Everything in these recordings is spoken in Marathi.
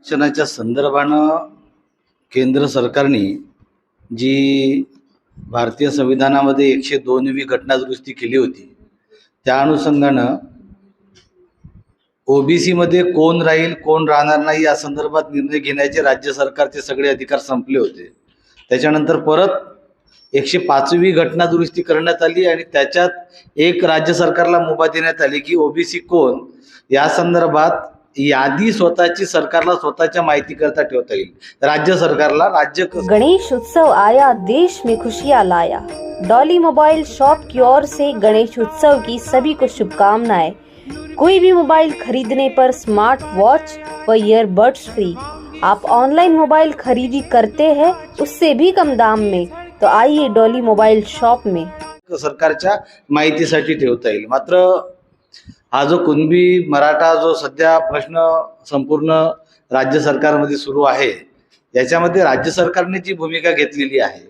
आरक्षणाच्या संदर्भानं केंद्र सरकारने जी भारतीय संविधानामध्ये 102वी घटनादुरुस्ती केली होती, त्या अनुषंगानं ओबीसी मध्ये कोण राहील कोण राहणार नाही या संदर्भात निर्णय घेण्याचे राज्य सरकारचे सगळे अधिकार संपले होते। त्याच्यानंतर परत 105वी घटनादुरुस्ती करण्यात आली आणि त्याच्यात एक राज्य सरकारला मुभा देण्यात आली की ओबीसी कोण या संदर्भात यादी स्वतःची सरकारला स्वतःच्या माहिती करता ठेवता येईल। राज्य सरकारला गणेश उत्सव आया, देश में खुशियां लाया। डॉली मोबाइल शॉप की ओर से गणेश उत्सव की सभी को शुभकामनाएं। कोई भी मोबाइल खरीदने पर स्मार्ट वॉच व ईयरबड्स फ्री। आप ऑनलाइन मोबाइल खरीदी करते हैं उससे भी कम दाम में, तो आइए डॉली मोबाइल शॉप में। सरकारच्या माहितीसाठी ठेवता येईल। मात्र हा जो कुणबी मराठा जो सध्या प्रश्न संपूर्ण राज्य सरकारमध्ये सुरू आहे, याच्यामध्ये राज्य सरकारने जी भूमिका घेतलेली आहे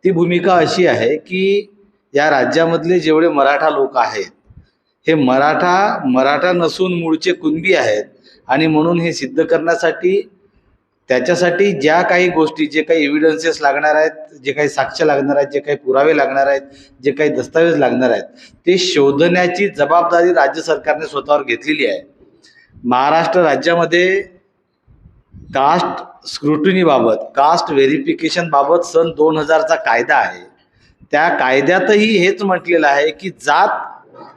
ती भूमिका अशी आहे की या राज्यामधले जेवढे मराठा लोक आहेत हे मराठा नसून मूळचे कुणबी आहेत आणि म्हणून हे सिद्ध करण्यासाठी त्याच्यासाठी ज्या काही गोष्टी, जे काही एव्हिडन्सेस लागणार आहेत, जे काही साक्ष लागणार आहेत, जे काही पुरावे लागणार आहेत, जे काही दस्तावेज लागणार आहेत, ते शोधण्याची जबाबदारी राज्य सरकारने स्वतःवर घेतलेली आहे। महाराष्ट्र राज्यामध्ये कास्ट स्क्रुटिनी बाबत, कास्ट व्हेरिफिकेशन बाबत सन 2000चा कायदा आहे। त्या कायद्यातही हेच म्हटलेलं आहे की जात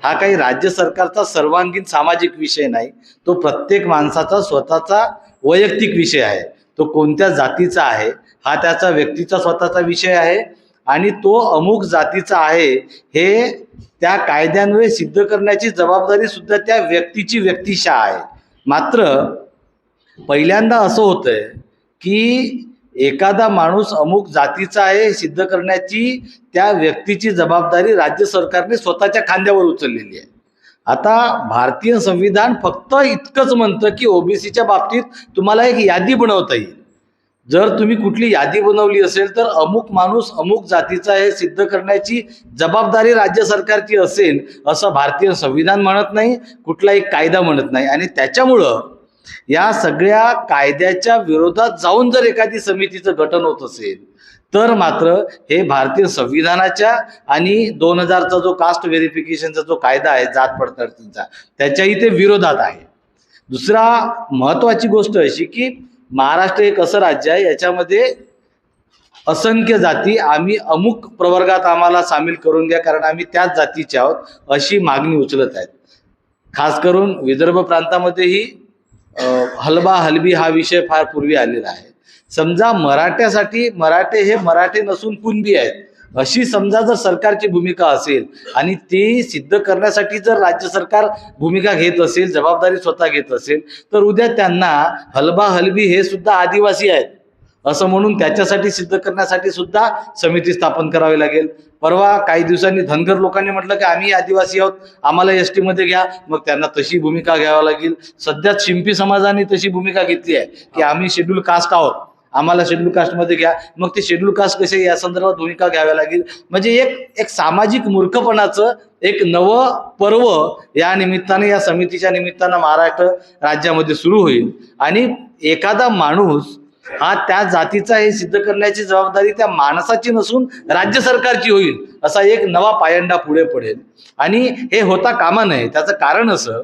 हा काही राज्य सरकारचा सर्वांगीण सामाजिक विषय नाही, तो प्रत्येक माणसाचा स्वतःचा वैयक्तिक विषय आहे। तो कोणत्या जातीचा आहे हा त्याचा व्यक्तीचा स्वतःचा विषय आहे आणि तो अमुक जातीचा आहे हे त्या कायद्यान्वये सिद्ध करण्याची जबाबदारी सुद्धा त्या व्यक्तीची व्यक्तिशः आहे। मात्र पहिल्यांदा असं होतंय की एखादा माणूस अमुक जातीचा आहे सिद्ध करण्याची त्या व्यक्तीची जबाबदारी राज्य सरकारने स्वतःच्या खांद्यावर उचललेली आहे। आता भारतीय संविधान फक्त इतकंच म्हणतं की ओबीसीच्या बाबतीत तुम्हाला एक यादी बनवता येईल। जर तुम्ही कुठली यादी बनवली असेल तर अमुक माणूस अमुक जातीचा आहे सिद्ध करण्याची जबाबदारी राज्य सरकारची असेल असं भारतीय संविधान म्हणत नाही, कुठलाही कायदा म्हणत नाही। आणि त्याच्यामुळं या सगळ्या कायद्याच्या विरोधात जाऊन जर एखादी समितीचं गठन होत असेल तर मात्र हे भारतीय संविधानाच्या आणि 2000चा जो कास्ट व्हेरिफिकेशनचा जो कायदा आहे जात पडताळणीचा त्याच्याही ते विरोधात आहे। दुसरा महत्त्वाची गोष्ट अशी की महाराष्ट्र एक असं राज्य आहे याच्यामध्ये असंख्य जाती, आम्ही अमुक प्रवर्गात आम्हाला सामील करून घ्या कारण आम्ही त्याच जातीचे आहोत अशी मागणी उचलत आहेत। खास करून विदर्भ प्रांतामध्येही हलबा हलबी हा विषय फार पूर्वी आलेला आहे। समजा मराठ्यासाठी मराठे हे मराठे नसून कुणबी आहेत अशी समजा जर सरकारची भूमिका असेल आणि ती सिद्ध करण्यासाठी जर राज्य सरकार भूमिका घेत असेल, जबाबदारी स्वतः घेत असेल तर उद्या त्यांना हलबा हलबी हे सुद्धा आदिवासी आहेत असं म्हणून त्याच्यासाठी सिद्ध करण्यासाठी सुद्धा समिती स्थापन करावी लागेल। परवा काही दिवसांनी धनगर लोकांनी म्हटलं की आम्ही आदिवासी आहोत, आम्हाला एसटी मध्ये घ्या, मग त्यांना तशी भूमिका घ्यावी लागेल। सध्या शिंपी समाजाने तशी भूमिका घेतली आहे की आम्ही शेड्यूल कास्ट आहोत, आम्हाला शेड्यूल कास्टमध्ये घ्या, मग ते शेड्यूल कास्ट कसे या संदर्भात भूमिका घ्यावी लागेल। म्हणजे एक सामाजिक मूर्खपणाचं एक नवं पर्व या निमित्ताने, या समितीच्या निमित्तानं महाराष्ट्र राज्यामध्ये सुरू होईल आणि एखादा माणूस हा त्या जातीचा हे सिद्ध करण्याची जबाबदारी त्या माणसाची नसून राज्य सरकारची होईल असा एक नवा पायंडा पुढे पडेल। आणि हे होता कामा नये। त्याचं कारण असं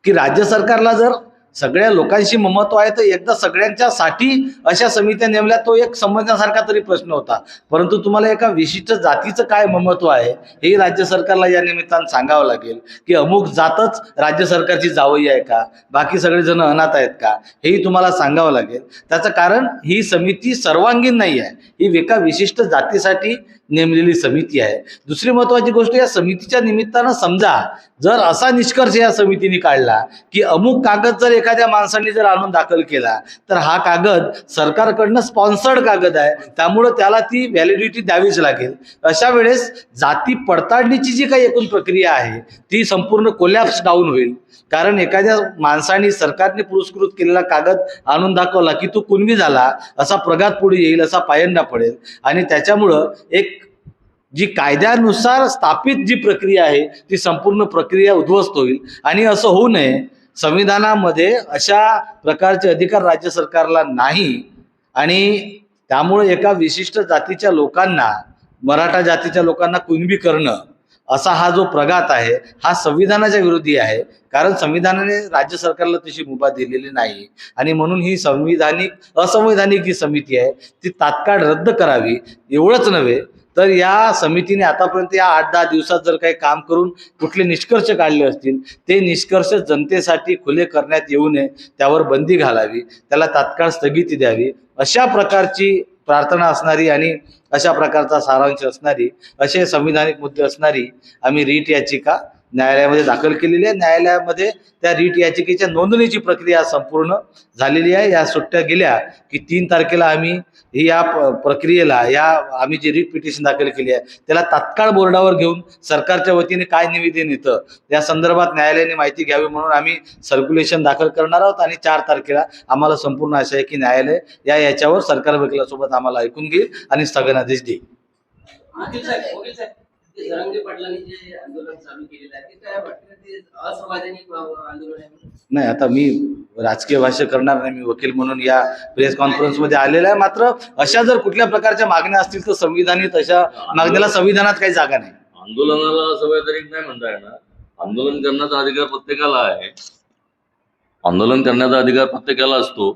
की राज्य सरकारला जर सगळ्या लोकांशी ममत्व आहे तर एकदा सगळ्यांच्यासाठी अशा समित्या नेमल्या तो एक समजण्यासारखा तरी प्रश्न होता। परंतु तुम्हाला एका विशिष्ट जातीचं काय ममत्व आहे हे राज्य सरकारला या निमित्तानं सांगावं लागेल की अमुक जातच राज्य सरकारची जावई आहे का, बाकी सगळेजण अनाथ आहेत का, हेही तुम्हाला सांगावं लागेल। त्याचं कारण ही समिती सर्वांगीण नाही आहे, ही एका विशिष्ट जातीसाठी नेमलेली समिती आहे। दुसरी महत्त्वाची गोष्ट, या समितीच्या निमित्तानं समजा जर असा निष्कर्ष या समितीने काढला की अमुक कागद जर एखाद्या माणसाने जर आणून दाखल केला तर हा कागद सरकारकडनं स्पॉन्सर्ड कागद आहे, त्यामुळे त्याला ती व्हॅलिडिटी द्यावीच लागेल। अशा वेळेस जाती पडताळणीची जी काही एकूण प्रक्रिया आहे ती संपूर्ण कोलॅप्स डाऊन होईल। कारण एखाद्या माणसाने सरकारने पुरस्कृत केलेला कागद आणून दाखवला की तो कुणबी झाला असा प्रघात पुढे येईल, असा पायंडा पडेल आणि त्याच्यामुळं एक जी कायद्यानुसार स्थापित जी प्रक्रिया आहे ती संपूर्ण प्रक्रिया उद्ध्वस्त होईल। आणि असं होऊ नये, संविधानामध्ये अशा प्रकारचे अधिकार राज्य सरकारला नाही आणि त्यामुळे एका विशिष्ट जातीच्या लोकांना, मराठा जातीच्या लोकांना कुणबी करणं असा हा जो प्रघात आहे हा संविधानाच्या विरोधी आहे. कारण संविधानाने राज्य सरकारला तशी मुभा दिलेली नाही आणि म्हणून ही असंवैधानिक जी समिती आहे ती तात्काळ रद्द करावी. एवढंच नव्हे तर या समितीने आतापर्यंत या 8-10 दिवसात जर काही काम करून कुठले निष्कर्ष काढले असतील ते निष्कर्ष जनतेसाठी खुले करण्यात येऊ नये, त्यावर बंदी घालावी, त्याला तात्काळ स्थगिती द्यावी. अशा प्रकारची प्रार्थना असणारी आणि अशा प्रकारचा सारांश असणारी असे संविधानिक मुद्दे असणारी आम्ही रीट याचिका न्यायालयामध्ये दाखल केलेली आहे. न्यायालयामध्ये त्या रीट याचिकेच्या नोंदणीची प्रक्रिया संपूर्ण झालेली आहे. या सुट्ट्या गेल्या की 3 तारखेला आम्ही या प्रक्रियेला आम्ही जी रीट पिटिशन दाखल केली आहे त्याला तात्काळ बोर्डावर घेऊन सरकारच्या वतीने काय निवेदन येतं या संदर्भात न्यायालयाने माहिती घ्यावी म्हणून आम्ही सर्क्युलेशन दाखल करणार आहोत. आणि 4 तारखेला आम्हाला संपूर्ण आशा आहे की न्यायालय याच्यावर सरकार वकिलासोबत आम्हाला ऐकून घेईल आणि स्थगनादेश देईल. जरांगे पाटलांनी जे आंदोलन चालू केलेलं आहे ते काय वाटतं, ते असंवैधानिक आंदोलन आहे? नाही, आता मी राजकीय भाष्य करणार नाही. मी वकील म्हणून या प्रेस कॉन्फरन्समध्ये आलेला आहे. मात्र अशा जर कुठल्या प्रकारच्या मागण्या असतील तर संविधानिक अशा मागण्याला संविधानात काही जागा नाही. आंदोलनाला असंवैधानिक नाही म्हणता येणार. आंदोलन करण्याचा अधिकार प्रत्येकाला आहे. आंदोलन करण्याचा अधिकार प्रत्येकाला असतो.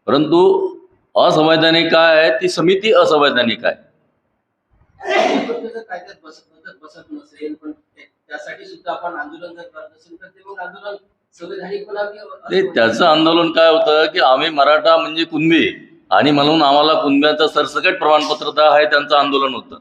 परंतु असंवैधानिक काय आहे, ती समिती असंवैधानिक आहे. कायद्यात बसत नसेल पण त्यासाठी सुद्धा आपण आंदोलन जर करत असेल तर ते मग आंदोलन संवैधानिक ते त्याचं आंदोलन काय होतं की आम्ही मराठा म्हणजे कुणबी आणि म्हणून आम्हाला कुणब्याचं सरसकट प्रमाणपत्र आहे, त्यांचं आंदोलन होतं.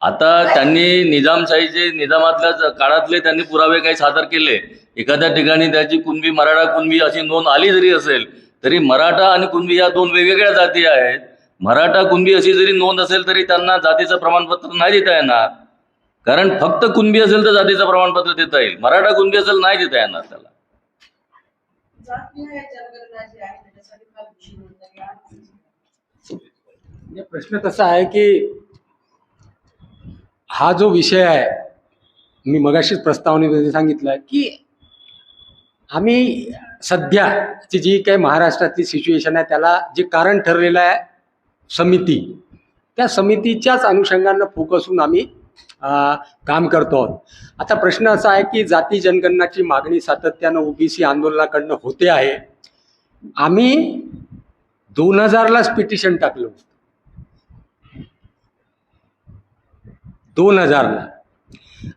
आता त्यांनी निजामातल्या काळातले त्यांनी पुरावे काही सादर केले. एखाद्या ठिकाणी त्याची कुणबी, मराठा कुणबी अशी नोंद आली जरी असेल तरी मराठा आणि कुणबी या 2 वेगवेगळ्या जाती आहेत. मराठा कुणबी अशी जरी नोंद असेल तरी त्यांना जातीचं प्रमाणपत्र नाही देता येणार. कारण फक्त कुणबी असेल तर जातीचं प्रमाणपत्र देता येईल, मराठा कुणबी असेल नाही देता येणार त्याला. प्रश्न तसा आहे की हा जो विषय आहे, मी मगाशीच प्रस्तावनेमध्ये सांगितलं की आम्ही सध्याची जी काही महाराष्ट्रातली सिच्युएशन आहे त्याला जे कारण ठरलेलं आहे समिती, त्या समितीच्याच अनुषंगानं फोकसून आम्ही काम करतो आहोत. आता प्रश्न असा आहे की जाती जनगणनाची मागणी सातत्यानं ओबीसी आंदोलनाकडनं होते आहे. आम्ही 2000लाच पिटिशन टाकलं, 2000ला,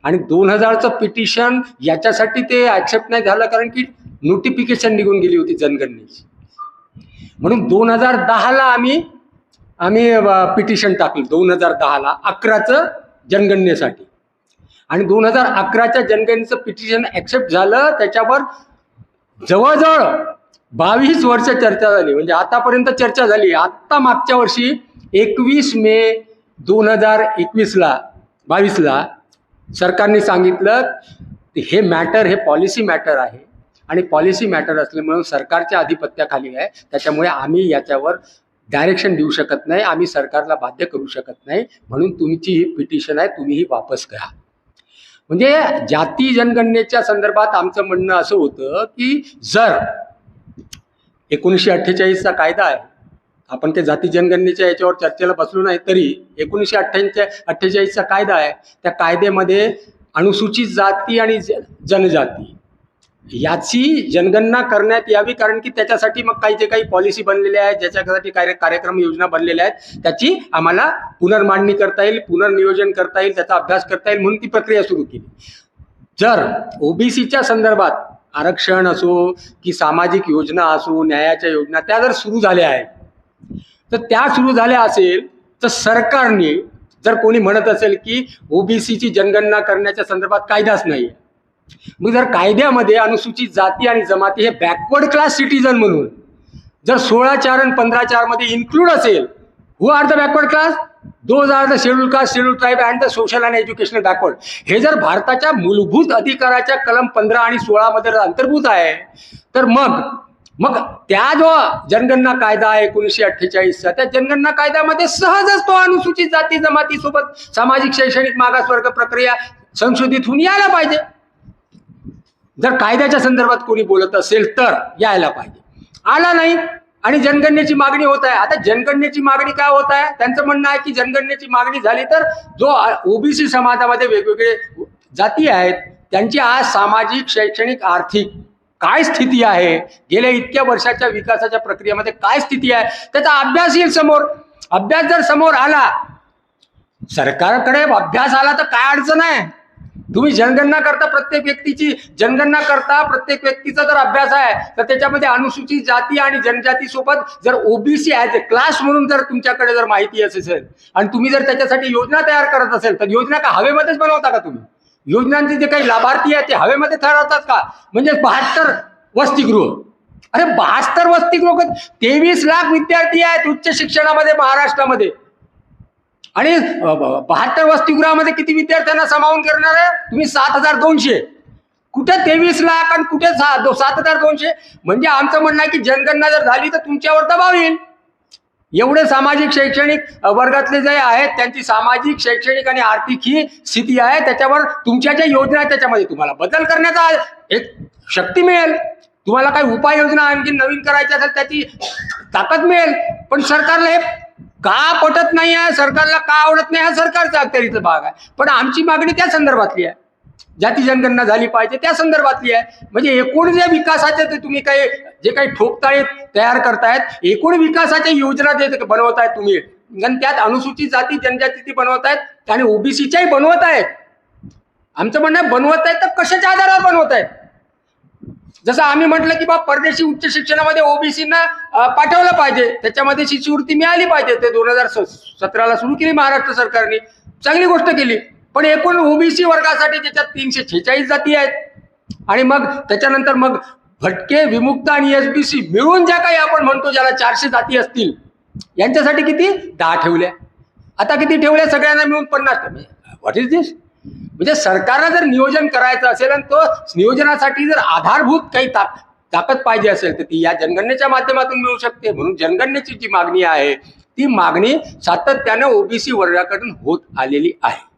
आणि 2000चं पिटिशन याच्यासाठी ते ॲक्सेप्ट नाही झालं कारण की नोटिफिकेशन निघून गेली होती जनगणनेची. म्हणून 2010ला आम्ही पिटिशन टाकलं, 2010ला 11चं जनगणनेसाठी. आणि 2011च्या जनगणनेचं पिटिशन ॲक्सेप्ट झालं. त्याच्यावर जवळजवळ 22 वर्ष चर्चा झाली. म्हणजे आतापर्यंत चर्चा झाली. आत्ता मागच्या वर्षी 21 मे 2022ला सरकारने सांगितलं हे मॅटर हे पॉलिसी मॅटर आहे आणि पॉलिसी मॅटर असल्यामुळे सरकारच्या अधिपत्याखाली आहे, त्याच्यामुळे आम्ही याच्यावर डायरेक्शन देऊ शकत नाही, आम्ही सरकारला बाध्य करू शकत नाही, म्हणून तुमची ही पिटिशन आहे तुम्ही ही वापस घ्या. म्हणजे जाती जनगणनेच्या संदर्भात आमचं म्हणणं असं होतं की जर 1948चा कायदा आहे, आपण ते जाती जनगणनेच्या याच्यावर चर्चेला बसलो नाही तरी 1948चा कायदा आहे, त्या कायद्यामध्ये अनुसूचित जाती आणि जनजाती याची जनगणना करण्यात यावी. कारण की त्याच्यासाठी मग काही पॉलिसी बनलेल्या आहेत, ज्याच्यासाठी कार्यक्रम योजना बनलेल्या आहेत, त्याची आम्हाला पुनर्मांडणी करता येईल, पुनर्नियोजन करता येईल, त्याचा अभ्यास करता येईल, म्हणून ती प्रक्रिया सुरू केली. जर ओबीसीच्या संदर्भात आरक्षण असो की सामाजिक योजना असो, न्यायाच्या योजना त्या जर सुरू झाल्या आहेत, तर त्या सुरू झाल्या असेल तर सरकारने जर कोणी म्हणत असेल की ओबीसीची जनगणना करण्याच्या संदर्भात कायदाच नाही, मग जर कायद्यामध्ये अनुसूचित जाती आणि जमाती हे बॅकवर्ड क्लास सिटीजन म्हणून जर 16(4) आणि 15(4) मध्ये इन्क्लूड असेल, who are the backward class, those are the schedule caste, schedule tribe and the social and educational backward. हे जर भारताच्या मूलभूत अधिकाराच्या कलम 15 आणि 16 मध्ये अंतर्भूत आहे, तर मग त्या जो जनगणना कायदा आहे 1948चा, त्या जनगणना कायद्यामध्ये सहजच तो अनुसूचित जाती जमाती सोबत सामाजिक शैक्षणिक मागासवर्ग प्रक्रिया संशोधित होऊन यायला पाहिजे. जर कायद्याच्या संदर्भात कोणी बोलत असेल तर यायला पाहिजे. आला नाही आणि जनगणनेची मागणी होत आहे. आता जनगणनेची मागणी काय होत आहे? त्यांचं म्हणणं आहे की जनगणनेची मागणी झाली तर जो ओबीसी समाजामध्ये वेगवेगळे जाती आहेत त्यांची आज सामाजिक, शैक्षणिक, आर्थिक काय स्थिती आहे, गेल्या इतक्या वर्षाच्या विकासाच्या प्रक्रियेमध्ये काय स्थिती आहे, त्याचा अभ्यास येईल समोर. अभ्यास जर समोर आला, सरकारकडे अभ्यास आला तर काय अडचण आहे? तुम्ही जनगणना करता, प्रत्येक व्यक्तीची जनगणना करता, प्रत्येक व्यक्तीचा जर अभ्यास आहे तर त्याच्यामध्ये अनुसूचित जाती आणि जनजाती सोबत जर ओबीसी ऍज ए क्लास म्हणून जर तुमच्याकडे जर माहिती असेल आणि तुम्ही जर त्याच्यासाठी योजना तयार करत असेल तर योजना का हवेमध्येच बनवता का तुम्ही? योजनांचे जे काही लाभार्थी आहेत ते हवेमध्ये ठरवतात का? म्हणजे 72 वसतिगृह, अरे 72 वसतिगृह, 23 लाख विद्यार्थी आहेत उच्च शिक्षणामध्ये महाराष्ट्रामध्ये आणि 72 वसतिगृहामध्ये किती विद्यार्थ्यांना सामावून करणार आहे तुम्ही? 7,200. कुठे 23 लाख आणि कुठे 7,200? म्हणजे आमचं म्हणणं आहे की जनगणना जर झाली तर तुमच्यावर दबाव येईल. एवढे सामाजिक, शैक्षणिक वर्गातले जे आहेत त्यांची सामाजिक, शैक्षणिक आणि आर्थिक ही स्थिती आहे, त्याच्यावर तुमच्या ज्या योजना आहेत त्याच्यामध्ये तुम्हाला बदल करण्याचा एक शक्ती मिळेल. तुम्हाला काही उपाययोजना आणखी नवीन करायच्या असेल त्याची ताकद मिळेल. पण सरकारला हे का पटत नाही आहे, सरकारला का आवडत नाही, हा सरकारचा अखत्यारीचा भाग आहे. पण आमची मागणी त्या संदर्भातली आहे, जाती जनगणना झाली पाहिजे त्या संदर्भातली आहे. म्हणजे एकूण जे विकासाचे ते तुम्ही काही जे काही ठोकताळे तयार करतायत, एकूण विकासाच्या योजना जे बनवतायत तुम्ही, आणि त्यात अनुसूचित जाती जनजाती बनवतायत आणि ओबीसीच्याही बनवत आहेत. आमचं म्हणणं बनवत आहेत तर कशाच्या आधारावर बनवत आहेत? जसं आम्ही म्हटलं की बा परदेशी उच्च शिक्षणामध्ये ओबीसीना पाठवलं पाहिजे, त्याच्यामध्ये शिष्यवृत्ती मिळाली पाहिजे. ते 2017ला सुरू केली महाराष्ट्र सरकारने, चांगली गोष्ट केली. पण एकूण ओबीसी वर्गासाठी त्याच्यात 346 जाती आहेत आणि मग त्याच्यानंतर मग भटके, विमुक्त आणि एसबीसी मिळून ज्या काही आपण म्हणतो ज्याला 400 जाती असतील, यांच्यासाठी किती 10 ठेवल्या. आता किती ठेवल्या? सगळ्यांना मिळून 50. व्हॉट इज दिस? म्हणजे सरकारला जर नियोजन करायचं असेल आणि तो नियोजनासाठी जर आधारभूत काही ताकद पाहिजे असेल तर ती या जनगणनेच्या माध्यमातून मिळू शकते. म्हणून जनगणनेची जी मागणी आहे ती मागणी सातत्याने ओबीसी वर्गाकडून होत आलेली आहे.